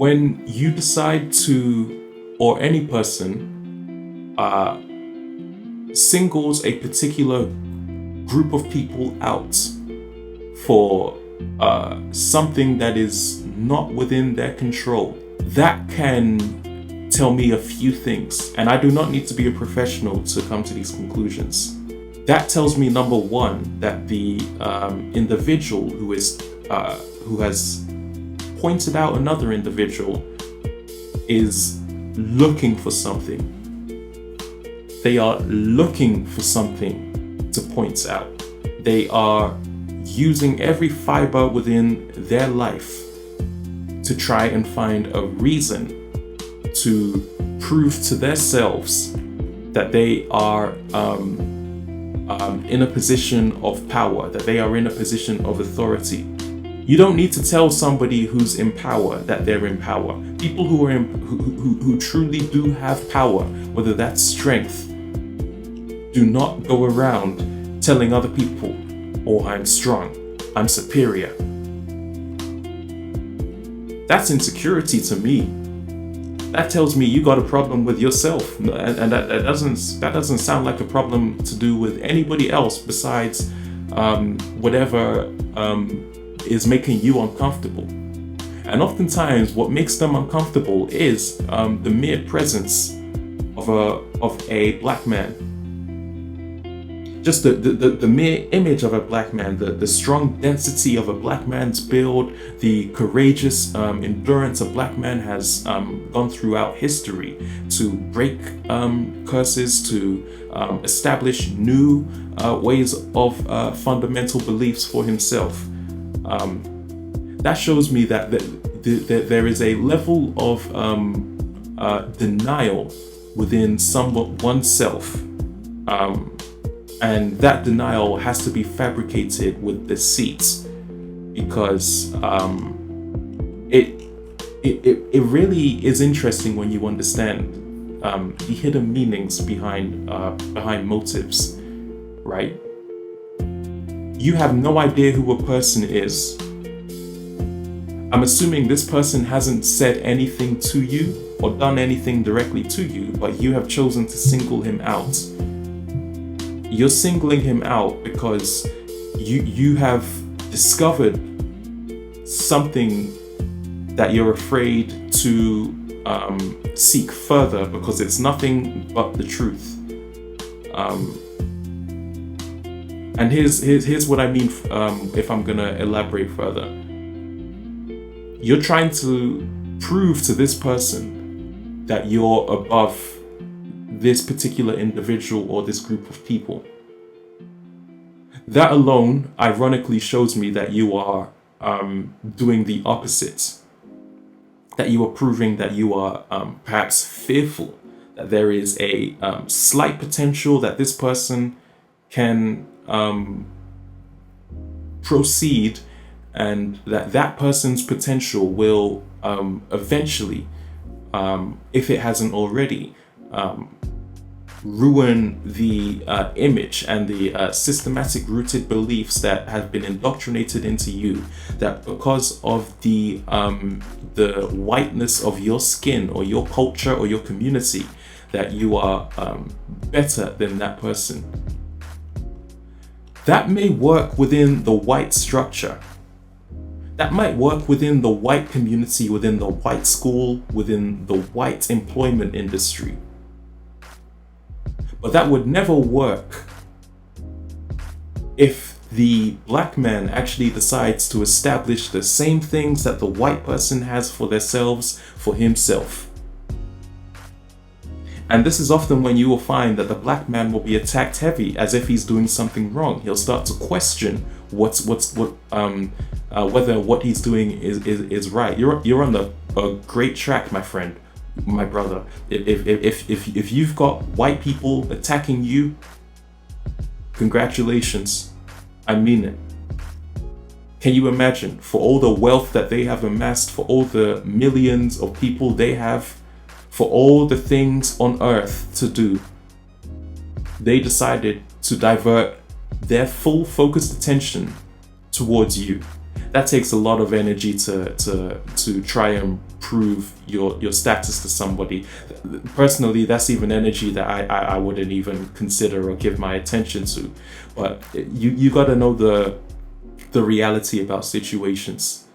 when you decide to, or any person singles a particular group of people out for something that is not within their control, that can tell me a few things. And I do not need to be a professional to come to these conclusions. That tells me, number one, that the individual who has pointed out another individual is looking for something. They are looking for something to point out. They are using every fiber within their life to try and find a reason to prove to themselves that they are in a position of power, that they are in a position of authority. You don't need to tell somebody who's in power that they're in power. People who truly do have power, whether that's strength, do not go around telling other people, "Oh, I'm strong, I'm superior." That's insecurity to me. That tells me you got a problem with yourself, and that doesn't sound like a problem to do with anybody else besides whatever is making you uncomfortable. And oftentimes, what makes them uncomfortable is the mere presence of a black man. Just the mere image of a black man, the strong density of a black man's build, the courageous endurance a black man has gone throughout history to break curses, to establish new ways of fundamental beliefs for himself. That shows me that there is a level of denial within oneself. And that denial has to be fabricated with deceit, because it really is interesting when you understand the hidden meanings behind motives, right? You have no idea who a person is. I'm assuming this person hasn't said anything to you or done anything directly to you, but you have chosen to single him out. You're singling him out because you have discovered something that you're afraid to seek further, because it's nothing but the truth. And here's what I mean if I'm gonna elaborate further. You're trying to prove to this person that you're above this particular individual or this group of people. That alone, ironically, shows me that you are doing the opposite. That you are proving that you are perhaps fearful, that there is a slight potential that this person can proceed, and that person's potential will eventually, if it hasn't already, ruin the image and the systematic rooted beliefs that have been indoctrinated into you, that because of the whiteness of your skin or your culture or your community, that you are better than that person. That may work within the white structure. That might work within the white community, within the white school, within the white employment industry. But that would never work if the black man actually decides to establish the same things that the white person has for themselves, for himself. And this is often when you will find that the black man will be attacked heavy, as if he's doing something wrong. He'll start to question whether what he's doing is right. You're on a great track, my friend, my brother. If you've got white people attacking you, congratulations. I mean it. Can you imagine, for all the wealth that they have amassed, for all the millions of people they have, for all the things on earth to do, they decided to divert their full focused attention towards you. that takes a lot of energy to try and prove your status to somebody. Personally, that's even energy that I wouldn't even consider or give my attention to. But you got to know the reality about situations.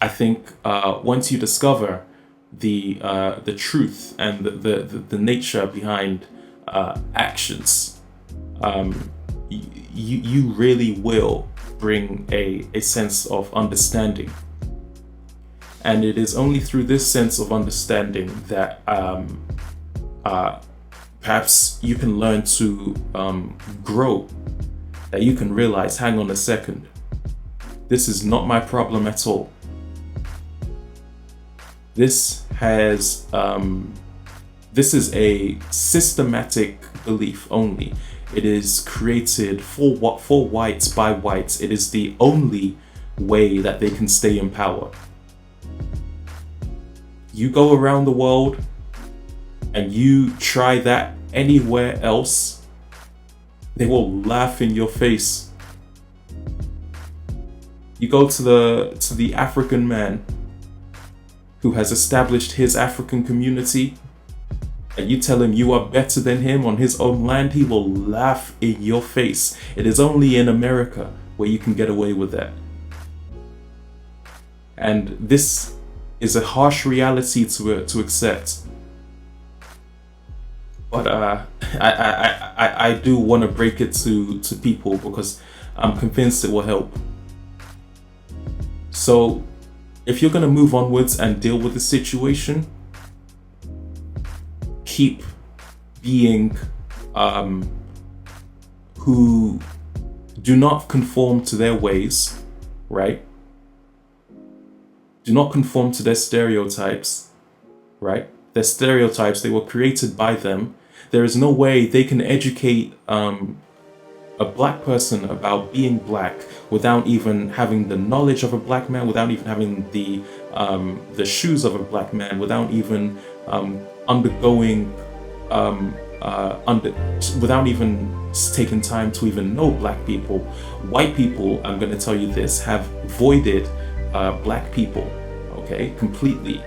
I think once you discover the truth and the nature behind actions, you really will bring a sense of understanding. And it is only through this sense of understanding that perhaps you can learn to grow, that you can realize, hang on a second, this is not my problem at all. This is a systematic belief only. It is created for whites by whites. It is the only way that they can stay in power. You go around the world and you try that anywhere else, they will laugh in your face. You go to the African man who has established his African community, and you tell him you are better than him on his own land, he will laugh in your face. It is only in America where you can get away with that. And this is a harsh reality to accept. But I do want to break it to people because I'm convinced it will help. So if you're going to move onwards and deal with the situation, keep being who do not conform to their ways, right? Do not conform to their stereotypes, right? Their stereotypes, they were created by them. There is no way they can educate a black person about being black without even having the knowledge of a black man, without even having the shoes of a black man, without even undergoing without even taking time to even know black people. White people, I'm going to tell you this, have voided black people, okay, completely.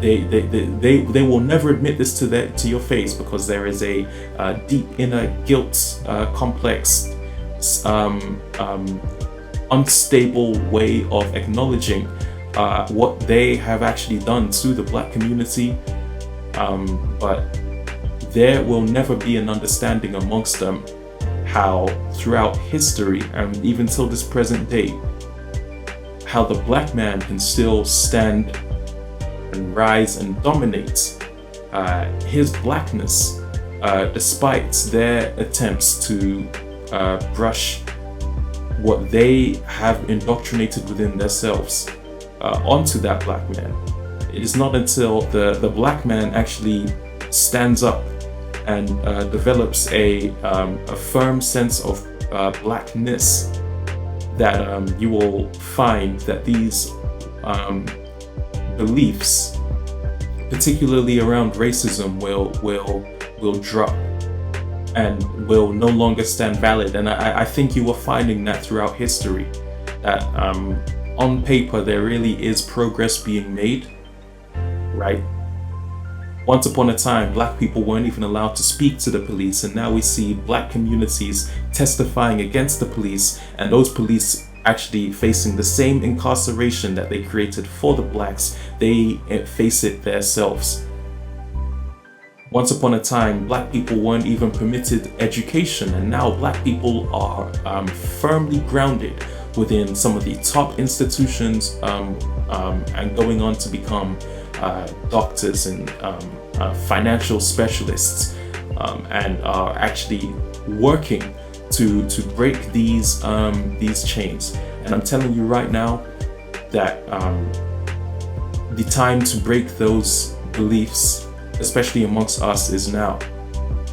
They will never admit this to your face because there is a deep inner guilt complex, unstable way of acknowledging what they have actually done to the black community. But there will never be an understanding amongst them how throughout history and even till this present day, how the black man can still stand and rise and dominate his blackness despite their attempts to brush what they have indoctrinated within themselves onto that black man. It is not until the black man actually stands up and develops a firm sense of blackness that you will find that these beliefs, particularly around racism, will drop and will no longer stand valid. And I think you are finding that throughout history, that on paper there really is progress being made, right? Once upon a time, black people weren't even allowed to speak to the police, and now we see black communities testifying against the police, and those police actually facing the same incarceration that they created for the blacks. They face it themselves. Once upon a time, black people weren't even permitted education, and now black people are firmly grounded within some of the top institutions and going on to become doctors and financial specialists, and are actually working to break these chains. And I'm telling you right now that the time to break those beliefs, especially amongst us, is now.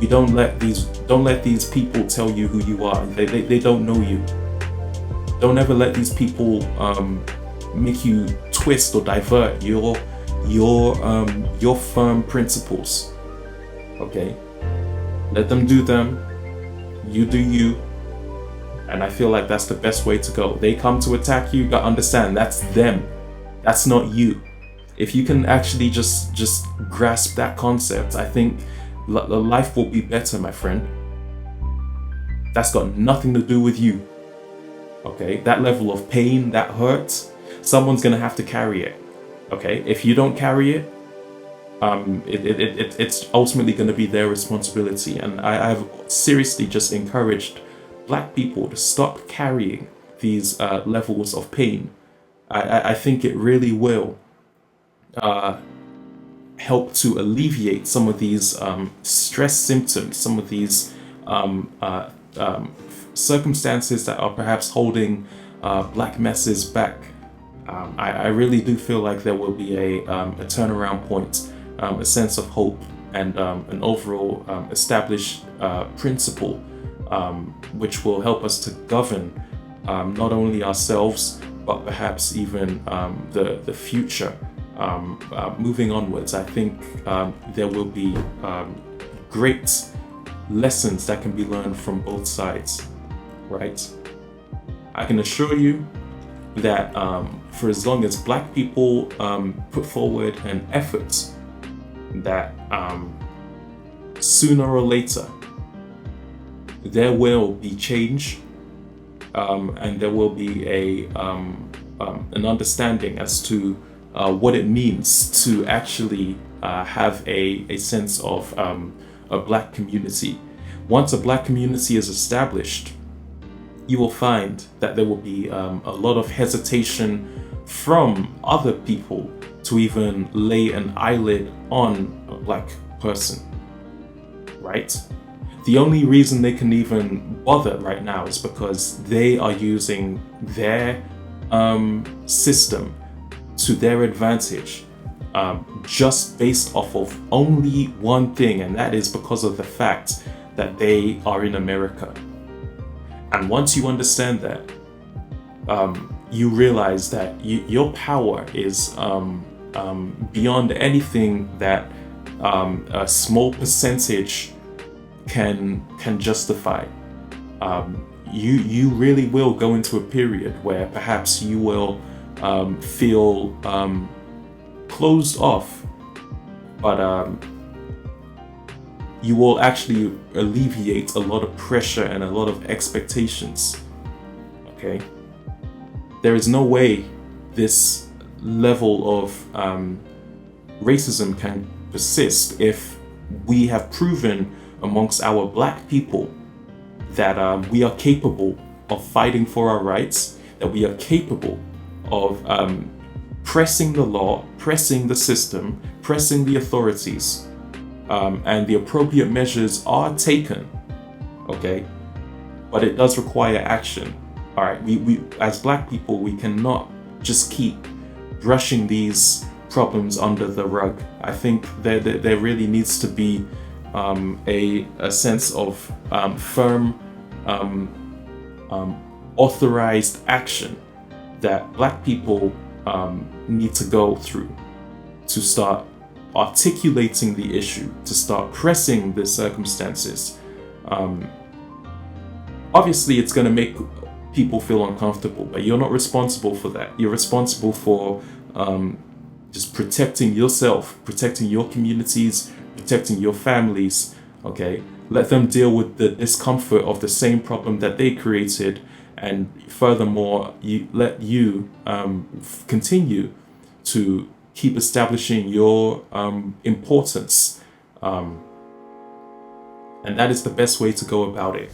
We don't let these people tell you who you are. They don't know you. Don't ever let these people make you twist or divert your firm principles. Okay? Let them do them. You do you. And I feel like that's the best way to go. They come to attack you, you gotta understand that's them. That's not you. If you can actually just grasp that concept, I think life will be better, my friend. That's got nothing to do with you. Okay? That level of pain, that hurt, someone's gonna have to carry it. Okay? If you don't carry it, it's ultimately going to be their responsibility. And I've seriously just encouraged Black people to stop carrying these levels of pain. I think it really will help to alleviate some of these stress symptoms, some of these circumstances that are perhaps holding Black masses back. I really do feel like there will be a turnaround point, a sense of hope, and an overall established principle which will help us to govern not only ourselves but perhaps even the future. Moving onwards, I think there will be great lessons that can be learned from both sides, right? I can assure you that for as long as Black people put forward an effort, that sooner or later there will be change, and there will be an understanding as to what it means to actually have a sense of a Black community. Once a Black community is established, you will find that there will be a lot of hesitation from other people to even lay an eyelid on a Black person, right? The only reason they can even bother right now is because they are using their system to their advantage, just based off of only one thing, and that is because of the fact that they are in America. And once you understand that, you realize that your power is beyond anything that a small percentage can justify. You really will go into a period where perhaps you will feel closed off, but you will actually alleviate a lot of pressure and a lot of expectations. Okay? There is no way this level of racism can persist if we have proven amongst our Black people that we are capable of fighting for our rights, that we are capable of pressing the law, pressing the system, pressing the authorities, and the appropriate measures are taken, okay? But it does require action. All right, we as Black people, we cannot just keep brushing these problems under the rug. I think there really needs to be a sense of firm, authorized action that Black people need to go through to start articulating the issue, to start pressing the circumstances. Obviously, it's going to make people feel uncomfortable, but you're not responsible for that. You're responsible for just protecting yourself, protecting your communities, protecting your families, okay? Let them deal with the discomfort of the same problem that they created, and furthermore, let you continue to keep establishing your importance. And that is the best way to go about it.